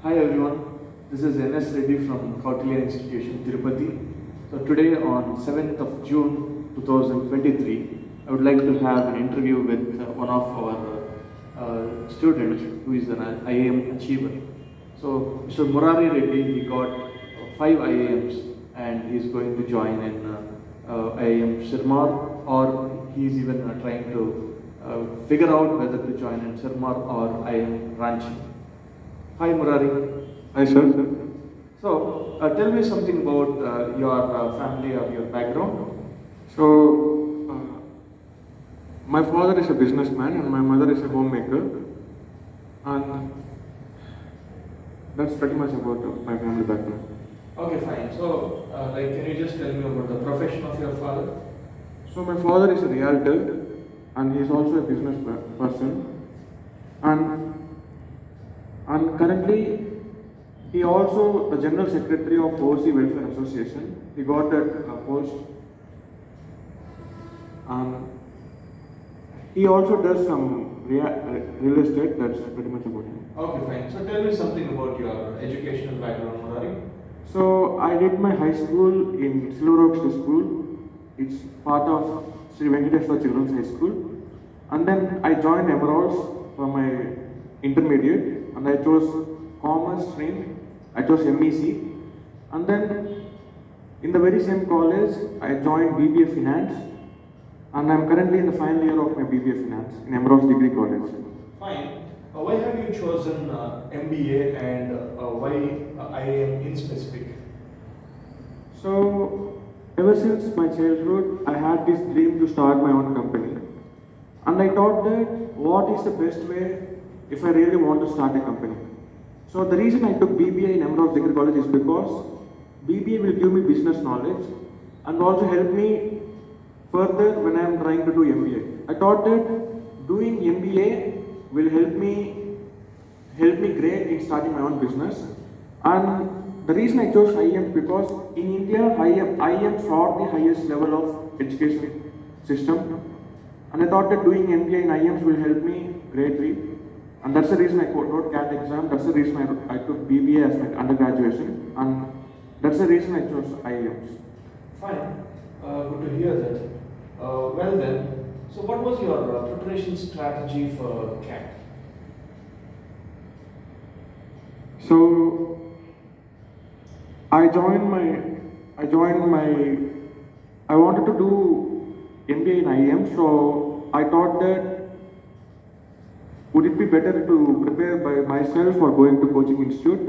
Hi everyone, this is NS Reddy from Kautilya Institution, Tirupati. So today on 7th of June 2023, I would like to have an interview with one of our students who is an IIM achiever. So Mr. Murari Reddy, he got 5 IIMs and he is going to join in IIM Sirmar, or he is even trying to figure out whether to join in Sirmar or IIM Ranchi. Hi Murari. Hi, sir. So, tell me something about your family or your background. My father is a businessman and my mother is a homemaker, and that's pretty much about my family background. Okay, fine. So, can you just tell me about the profession of your father? So, my father is a realtor and he is also a business person, and currently he also the general secretary of OC Welfare Association. He got that post, and he also does some real estate. That's pretty much about him. Okay, fine. So, tell me something about your educational background, Murari. So I did my high school in Silver Oaks School. It's part of Sri Venkateswara Children's High School. And then I joined Emeralds for my intermediate, and I chose commerce stream. I chose MEC. And then in the very same college, I joined BBA Finance, and I'm currently in the final year of my BBA Finance in Emeralds Degree College. Fine. Why have you chosen MBA and why IIM in specific? So, ever since my childhood, I had this dream to start my own company. And I thought that what is the best way if I really want to start a company. So, the reason I took BBA in Emerald Degree College is because BBA will give me business knowledge and also help me further when I am trying to do MBA. I thought that doing MBA will help me great in starting my own business. And the reason I chose IIM because in India, IIMs are the highest level of education system. And I thought that doing MBA in IIMs will help me greatly. And that's the reason I wrote CAT exam. That's the reason I took BBA as my undergraduation. And that's the reason I chose IIMs. Fine. Good to hear that. Well then, so what was your preparation strategy for CAT? So I wanted to do MBA in IIM, so I thought that would it be better to prepare by myself or going to coaching institute?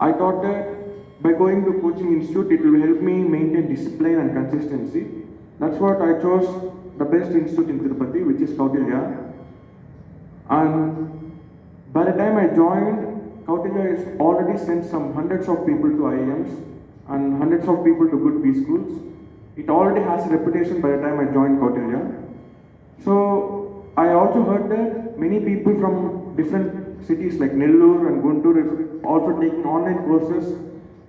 I thought that by going to coaching institute, it will help me maintain discipline and consistency. That's what I chose the best institute in Tirupati, which is Kautilya. And by the time I joined, Kautilya has already sent some hundreds of people to IIMs and hundreds of people to good B schools. It already has a reputation by the time I joined Kautilya. So I also heard that many people from different cities like Nellore and Guntur is also taking online courses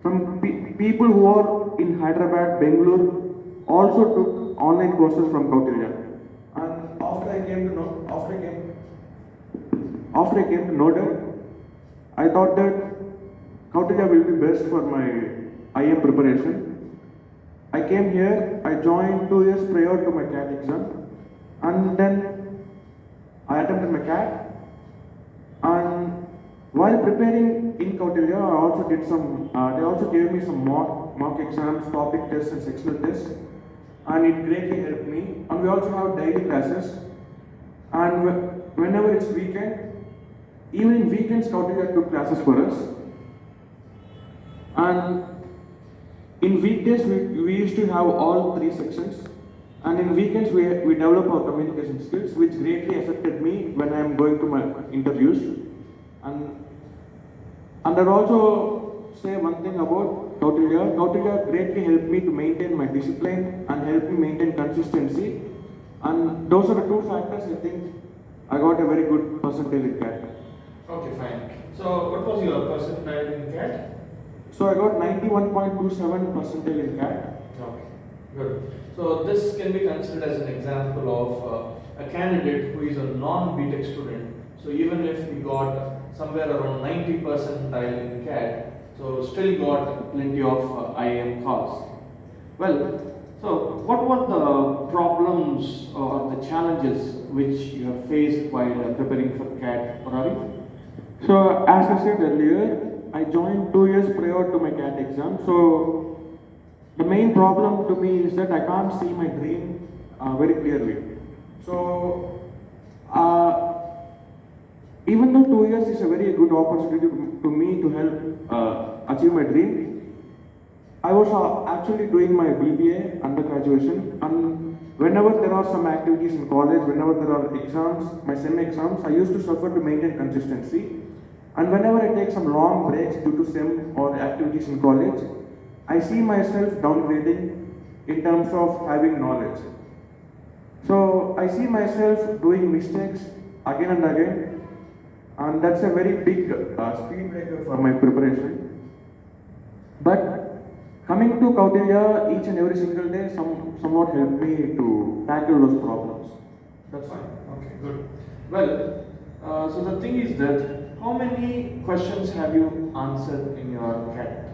from people who are in Hyderabad, Bangalore, also took online courses from Kautilya. And after I came to know that, I thought that Kautilya will be best for my IIM preparation. I came here, I joined 2 years prior to my CAT exam, and then I attempted my CAT. And while preparing in Kautilya, I also did they also gave me some mock exams, topic tests, and sectional tests, and it greatly helped me. And we also have daily classes, and whenever it's weekend, even in weekends, Kautilya took classes for us. And in weekdays, we used to have all 3 sections. And in weekends, we develop our communication skills, which greatly affected me when I am going to my interviews. And I'd also say one thing about Kautilya. Kautilya greatly helped me to maintain my discipline and helped me maintain consistency. And those are the 2 factors I think I got a very good percentile in CAT. Okay, fine. So, what was your percentile in CAT? So I got 91.27 percentile in CAT. Okay, good. So this can be considered as an example of a candidate who is a non-BTech student. So even if he got somewhere around 90 percentile in CAT, so still got plenty of IIM calls. Well, so what were the problems or the challenges which you have faced while preparing for CAT, Murari? So as I said earlier, I joined 2 years prior to my CAT exam. So the main problem to me is that I can't see my dream very clearly. So even though 2 years is a very good opportunity to me to help achieve my dream, I was actually doing my BBA under graduation, and whenever there are some activities in college, whenever there are exams, my sem-exams, I used to suffer to maintain consistency. And whenever I take some long breaks due to sem or activities in college, I see myself downgrading in terms of having knowledge. So I see myself doing mistakes again and again, and that's a very big speed breaker for my preparation. But coming to Kautilya each and every single day somewhat helped me to tackle those problems. That's fine. Okay, good. Well, so the thing is that how many questions have you answered in your CAT?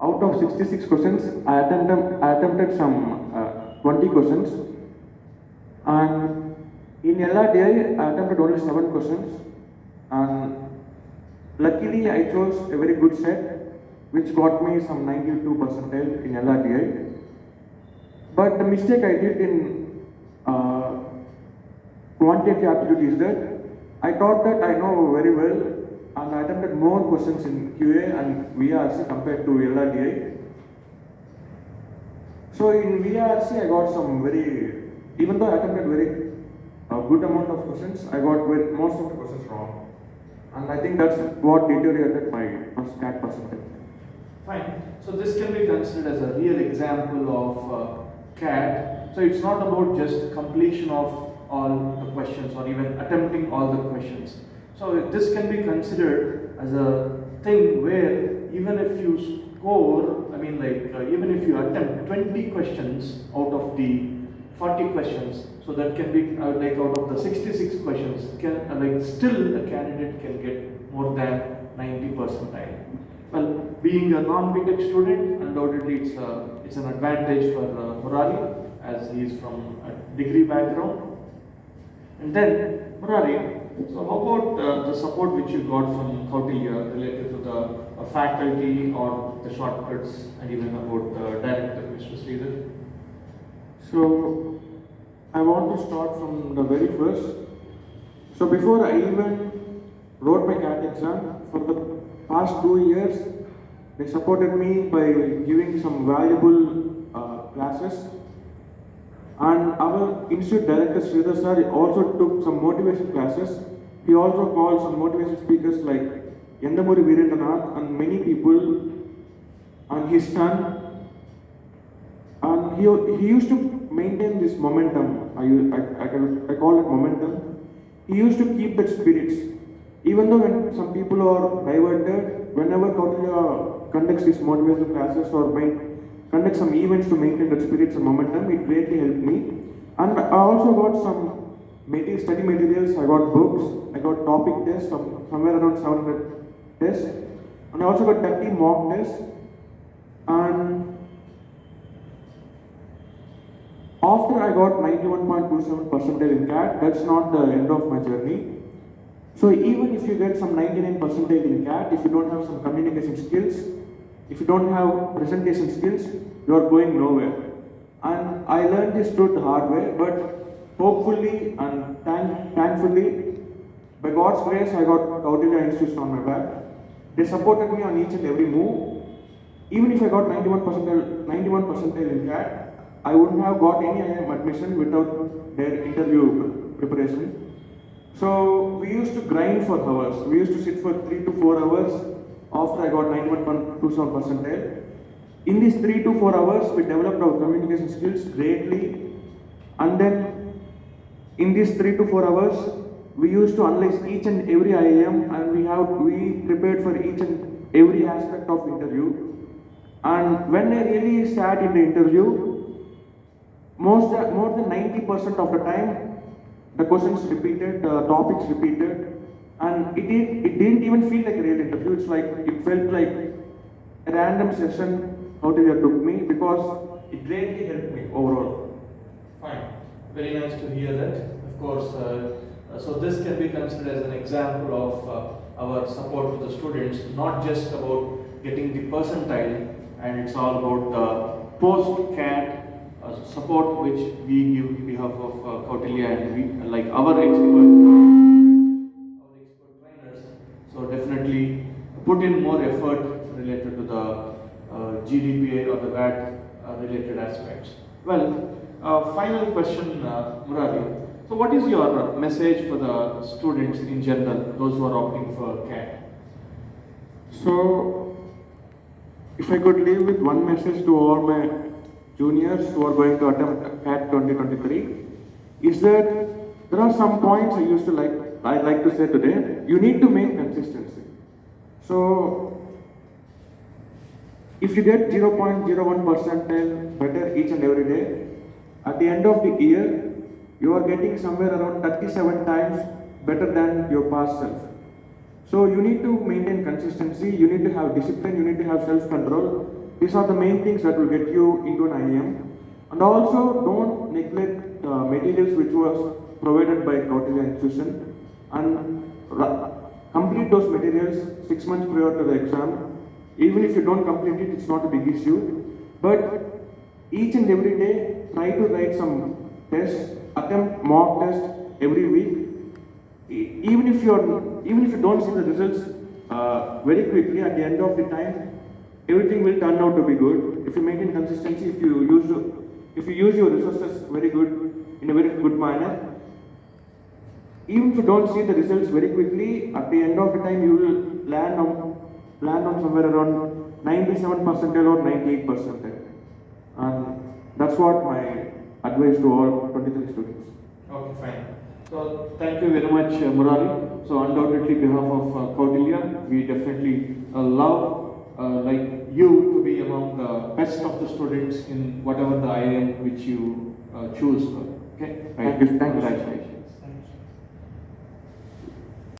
Out of 66 questions, I attempted some 20 questions, and in LRDI I attempted only 7 questions, and luckily I chose a very good set which got me some 92 percentile in LRDI. But the mistake I did in quantitative aptitude is that I thought that I know very well, and I attempted more questions in QA and VRC compared to LRDI. So in VRC I got some even though I attempted very good amount of questions, I got most of the questions wrong. And I think that's what deteriorated my CAT percentage. Fine. So this can be considered as a real example of CAT. So it's not about just completion of all the questions or even attempting all the questions. So this can be considered as a thing where even if you score, even if you attempt 20 questions out of the 40 questions, so that can be out of the 66 questions, still a candidate can get more than 90 percentile. Well, being a non-BTech student, undoubtedly it's an advantage for Murari, as he is from a degree background. And then, Murari, so how about the support which you got from Kautilya related to the faculty or the shortcuts, and even about the director, Mr. Sridhar? So I want to start from the very first. So before I even wrote my CAT exam, for the past 2 years, they supported me by giving some valuable classes. And our institute director Sridhar sir also took some motivation classes. He also called some motivation speakers like Yandamuri Virendranath and many people, and his son. And he used to maintain this momentum. I call it momentum. He used to keep that spirits. Even though when some people are diverted, whenever Kautilya conducts these motivational classes or conduct some events to maintain that spirits and momentum, it greatly helped me. And I also got some study materials. I got books, I got topic tests, somewhere around 700 tests, and I also got 30 mock tests. And after I got 91.27 percentile in CAT, that's not the end of my journey. So even if you get some 99 percentile in CAT, if you don't have some communication skills, if you don't have presentation skills, you are going nowhere. And I learned this truth the hard way, but hopefully and thankfully, by God's grace, I got Kautilya Institute on my back. They supported me on each and every move. Even if I got 91 percentile in CAT, I wouldn't have got any IIM admission without their interview preparation. So we used to grind for hours. We used to sit for 3 to 4 hours after I got 91.27 percentile. In these 3 to 4 hours, we developed our communication skills greatly. And then in these 3 to 4 hours, we used to analyze each and every IIM, and we prepared for each and every aspect of interview. And when I really sat in the interview, more than 90% of the time, The questions repeated, the topics repeated, and it didn't even feel like a real interview. It felt like a random session how the year took me, because it greatly helped me overall. Fine. Very nice to hear that. Of course, so this can be considered as an example of our support to the students, not just about getting the percentile, and it's all about the post-CAT support which we give on behalf of Kautilya, and we, like our expert trainers. So definitely put in more effort related to the GDPA or the VAT related aspects. Well, final question, Murali. So, what is your message for the students in general, those who are opting for CAT? So, if I could leave with one message to all my juniors who are going to attempt CAT 2023, is that there are some points I'd like to say today. You need to make consistency. So, if you get 0.01% better each and every day, at the end of the year, you are getting somewhere around 37 times better than your past self. So you need to maintain consistency, you need to have discipline, you need to have self-control. These are the main things that will get you into an IIM. And also don't neglect materials which was provided by Kautilya institution, and complete those materials 6 months prior to the exam. Even if you don't complete it, it's not a big issue. But each and every day, try to write some tests, attempt mock tests every week. Even if you don't see the results very quickly, at the end of the time, everything will turn out to be good. If you maintain consistency, if you use your resources very good in a very good manner, even if you don't see the results very quickly, at the end of the time you will land on somewhere around 97% or 98%. And that's what my advice to all 23 students. Okay, fine. So thank you very much, Murali. So undoubtedly, behalf of Kautilya, we definitely love like you to be among the best of the students in whatever the IIM which you choose. Okay, right. Thank you. Congratulations.